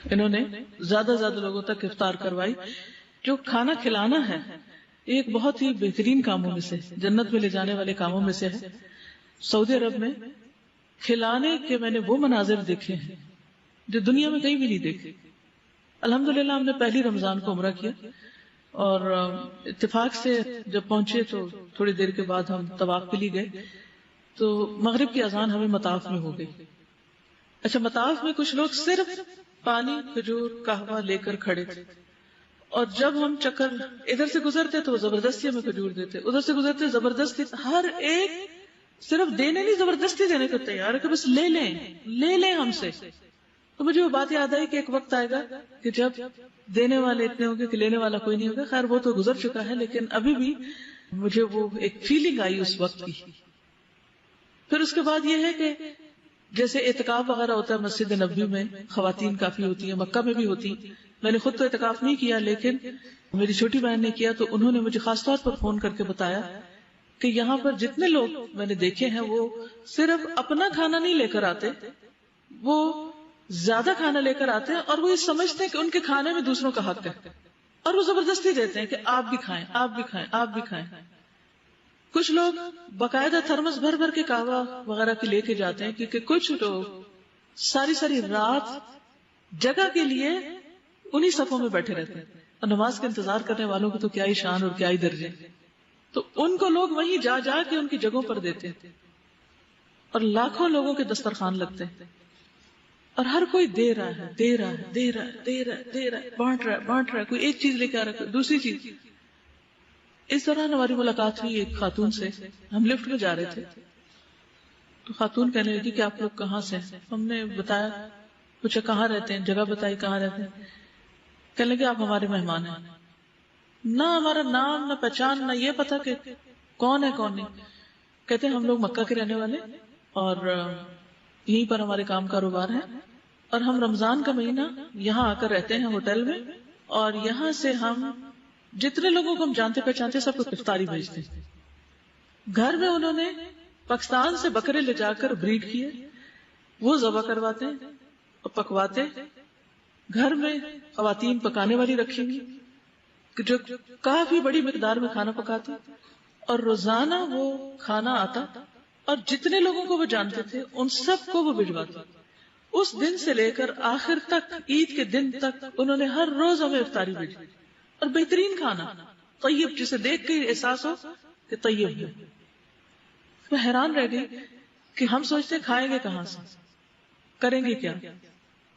انہوں نے زیادہ سے زیادہ لوگوں تک افطار کروائی. جو کھانا کھلانا ہے ایک بہت ہی بہترین کاموں میں سے، جنت میں لے جانے والے کاموں میں سے ہے. سعودی عرب میں کھلانے کے میں نے وہ مناظر دیکھے ہیں جو دنیا میں کہیں بھی نہیں دیکھے. الحمدللہ ہم نے پہلی رمضان کو عمرہ کیا اور اتفاق سے جب پہنچے تو تھوڑی دیر کے بعد ہم طواف کے لیے گئے تو مغرب کی اذان ہمیں مطاف میں ہو گئی. اچھا، مطاف میں کچھ لوگ صرف پانی، کھجور، قہوہ لے کر کھڑے تھے اور جب ہم چکر ادھر سے گزرتے تو وہ زبردستی ہمیں کھجور دیتے، ادھر سے گزرتے زبردستی، ہر ایک صرف دینے نہیں زبردستی دینے کو تیار ہے کہ بس لے لیں ہم سے. تو مجھے وہ بات یاد آئی کہ ایک وقت آئے گا کہ جب دینے والے اتنے ہوں گے کہ لینے والا کوئی نہیں ہوگا. خیر وہ تو گزر چکا ہے، لیکن ابھی بھی مجھے وہ ایک فیلنگ آئی اس وقت کی. پھر اس کے بعد یہ ہے کہ جیسے اعتکاف وغیرہ ہوتا ہے مسجد نبوی میں، خواتین کافی ہوتی ہیں، مکہ میں بھی ہوتی. میں نے خود تو اعتکاف نہیں کیا لیکن میری چھوٹی بہن نے کیا تو انہوں نے مجھے خاص طور پر فون کر کے بتایا کہ یہاں پر جتنے لوگ میں نے دیکھے ہیں وہ صرف اپنا کھانا نہیں لے کر آتے، وہ زیادہ کھانا لے کر آتے ہیں اور وہ یہ سمجھتے ہیں کہ ان کے کھانے میں دوسروں کا حق ہے اور وہ زبردستی دیتے ہیں کہ آپ بھی کھائیں، آپ بھی کھائیں، آپ بھی کھائیں. کچھ لوگ باقاعدہ تھرمس بھر بھر کے قہوہ وغیرہ کے لے کے جاتے ہیں کیونکہ کچھ لوگ ساری رات جگہ کے لیے انہی صفوں میں بیٹھے رہتے ہیں اور نماز کا انتظار کرنے والوں کو تو کیا ہی شان اور کیا ہی درجے، تو ان کو لوگ وہیں جا کے ان کی جگہوں پر دیتے ہیں اور لاکھوں لوگوں کے دسترخوان لگتے ہیں اور ہر کوئی دے رہا ہے، بانٹ رہا ہے، کوئی ایک چیز لے کے آ رہا ہے، دوسری چیز. اس طرح ہماری ملاقات ہوئی ایک خاتون سے. ہم لفٹ میں جا رہے تھے تو خاتون کہنے لگی کہ آپ لوگ کہاں سے ہیں؟ ہم نے بتایا، پوچھا کہاں رہتے ہیں، جگہ بتائی کہاں رہتے ہیں. کہنے لگے آپ ہمارے مہمان ہیں. نہ ہمارا نام، نہ پہچان، نہ یہ پتا کہ کون ہے کون نہیں. کہتے ہیں ہم لوگ مکہ کے رہنے والے اور یہیں پر ہمارے کام کاروبار ہے اور ہم رمضان کا مہینہ یہاں آ کر رہتے ہیں ہوٹل میں اور یہاں سے ہم جتنے لوگوں کو ہم جانتے پہچانتے سب کو افطاری بھیجتے ہیں. گھر میں انہوں نے پاکستان سے بکرے لے جا کر بریڈ کیے، وہ ذبح کرواتے اور پکواتے. گھر میں خواتین پکانے والی رکھی گی جو کافی بڑی مقدار میں کھانا پکاتی اور روزانہ وہ کھانا آتا اور جتنے لوگوں کو وہ جانتے تھے ان سب کو وہ بھجواتے. اس دن سے لے کر آخر تک، عید کے دن تک انہوں نے ہر روز ہمیں افطاری بھیجی اور بہترین کھانا، طیب، جسے دیکھ کے احساس ہو کہ طیب ہے. میں حیران رہ گئی کہ ہم سوچتے کھائیں گے کہاں سے، کریں گے کیا.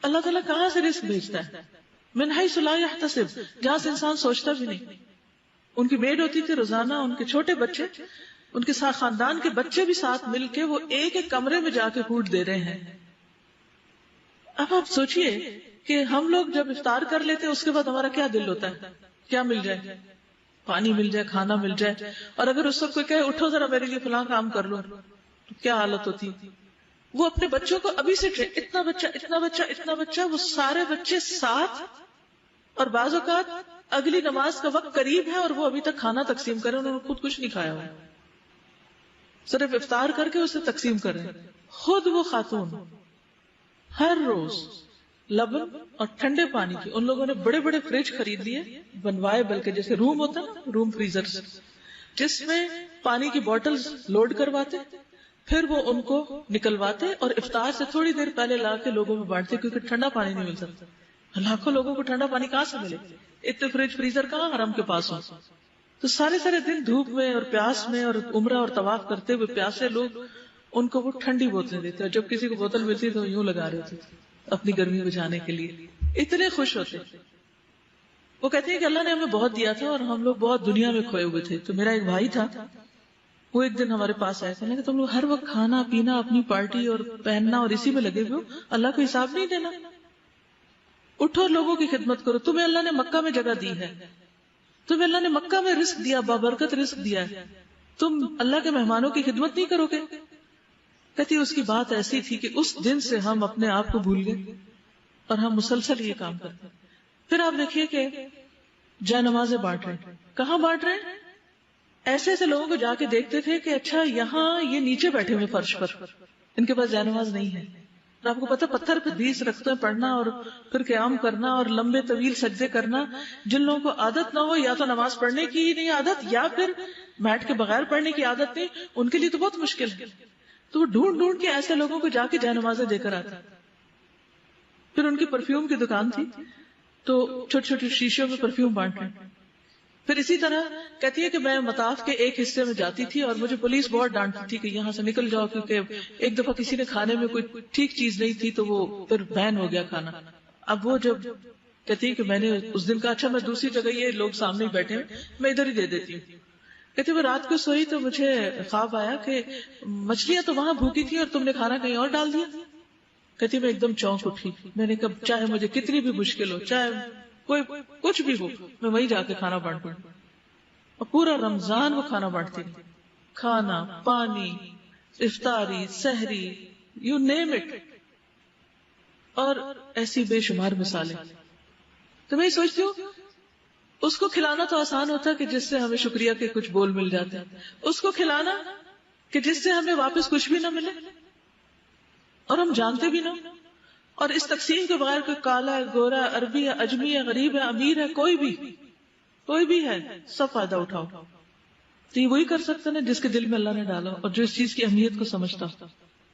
اللہ تعالیٰ کہاں سے رزق بھیجتا ہے؟ من حیث لا یحتسب، جہاں سے انسان سوچتا بھی نہیں. ان کی میڈ ہوتی تھی روزانہ، ان کے چھوٹے بچے، ان کے ساتھ خاندان کے بچے بھی ساتھ مل کے وہ ایک ایک کمرے میں جا کے فوڈ دے رہے ہیں. اب آپ سوچئے کہ ہم لوگ جب افطار کر لیتے اس کے بعد ہمارا کیا دل ہوتا ہے، کیا مل جائے، پانی مل جائے، کھانا مل جائے. اور اگر اس سب کو کہے اٹھو ذرا میرے لیے فلاں کام کر لو تو کیا حالت ہوتی. وہ اپنے بچوں کو ابھی سے اتنا بچہ، وہ سارے بچے ساتھ، اور بعض اوقات اگلی نماز کا وقت قریب ہے اور وہ ابھی تک کھانا تقسیم کرے، انہوں نے خود کچھ نہیں کھایا ہوا، صرف افطار کر کے اسے تقسیم کر رہے ہیں. خود وہ خاتون ہر روز لبن اور ٹھنڈے پانی کی، ان لوگوں نے بڑے بڑے فریج خرید لیے، بنوائے، بلکہ جیسے روم ہوتا نا، روم فریزر، جس میں پانی کی بوٹلز لوڈ کرواتے، پھر وہ ان کو نکلواتے اور افطار سے تھوڑی دیر پہلے لا کے لوگوں میں بانٹتے کیونکہ ٹھنڈا پانی نہیں مل سکتا. لاکھوں لوگوں کو ٹھنڈا پانی کہاں سے ملے، اتنے فریج فریزر کہاں حرم کے پاس ہو. تو سارے دن دھوپ میں اور پیاس میں اور عمرہ اور طواف کرتے ہوئے پیاسے لوگ ان کو وہ ٹھنڈی بوتلیں دیتے اور جب کسی کو بوتل ملتی تو یوں لگا رہے تھے اپنی گرمی بجھانے کے لیے. اتنے خوش ہوتے. وہ کہتے ہیں کہ اللہ نے ہمیں بہت دیا تھا اور ہم لوگ بہت دنیا میں کھوئے ہوئے تھے. تو میرا ایک بھائی تھا، وہ ایک دن ہمارے پاس آئے تھے کہ تم لوگ ہر وقت کھانا پینا، اپنی پارٹی اور پہننا اور اسی میں لگے ہوئے ہو، اللہ کو حساب نہیں دینا. اٹھو، لوگوں کی خدمت کرو. تمہیں اللہ نے مکہ میں جگہ دی ہے، تمہیں اللہ نے مکہ میں رزق دیا، بابرکت رزق دیا ہے، تم اللہ کے مہمانوں کی خدمت نہیں کرو گے. کہتی اس کی بات ایسی تھی کہ اس دن سے ہم اپنے آپ کو بھول گئے اور ہم مسلسل یہ کام کرتے. پھر آپ دیکھیے کہ جائے نمازیں بانٹ رہے ہیں. کہاں بانٹ رہے ہیں؟ ایسے ایسے لوگوں کو جا کے دیکھتے تھے کہ اچھا یہاں یہ نیچے بیٹھے ہوئے فرش پر، ان کے پاس جائے نماز نہیں ہے. اور آپ کو پتا پتھر پہ 20 رکعتیں پڑھنا اور پھر قیام کرنا اور لمبے طویل سجدے کرنا، جن لوگوں کو عادت نہ ہو، یا تو نماز پڑھنے کی ہی نہیں عادت یا پھر بیٹھ کے بغیر پڑھنے کی عادت نہیں، ان کے لیے تو بہت مشکل ہے. تو وہ ڈھونڈ ڈھونڈ کے ایسے لوگوں کو جا کے جائے نمازیں دے کر آتے. پھر ان کی پرفیوم کی دکان تھی تو چھوٹے چھوٹے شیشوں میں پرفیوم بانٹ رہے. پھر اسی طرح کہتی ہے کہ میں مطاف کے ایک حصے میں جاتی تھی اور مجھے پولیس بہت ڈانٹتی تھی کہ یہاں سے نکل جاؤ، کیونکہ ایک دفعہ کسی نے کھانے میں کوئی ٹھیک چیز نہیں تھی تو وہ پھر بین ہو گیا کھانا. اب وہ جب کہتی ہے کہ میں نے اس دن کہا اچھا میں دوسری جگہ، یہ لوگ سامنے ہی بیٹھے ہیں، میں ادھر ہی دے دیتی ہوں. کہتی وہ رات کو سوئی تو مجھے خواب آیا کہ مچھلیاں تو وہاں بھوکی تھی اور تم نے کھانا کہیں اور ڈال دیا. کہتی میں ایک دم چونک اٹھی. میں نے کہا چاہے مجھے کتنی بھی مشکل ہو، چاہے کوئی کچھ بھی ہو، میں وہیں جا کے کھانا بانٹوں. اور پورا رمضان وہ کھانا بانٹتی رہی. کھانا، پانی، افطاری، سحری، یو نیم اٹ. اور ایسی بے شمار مثالیں. تو میں سوچتی ہوں اس کو کھلانا تو آسان ہوتا ہے کہ جس سے ہمیں شکریہ کے کچھ بول مل جاتے ہیں، اس کو کھلانا کہ جس سے ہمیں واپس کچھ بھی نہ ملے اور ہم جانتے بھی نہ. اور اس تقسیم کے بغیر کوئی کالا ہے، گورا ہے، عربی ہے، اجمی ہے، غریب ہے، امیر ہے، کوئی بھی ہے، سب فائدہ اٹھاؤ. تو یہ وہی کر سکتے نا جس کے دل میں اللہ نے ڈالا اور جو اس چیز کی اہمیت کو سمجھتا.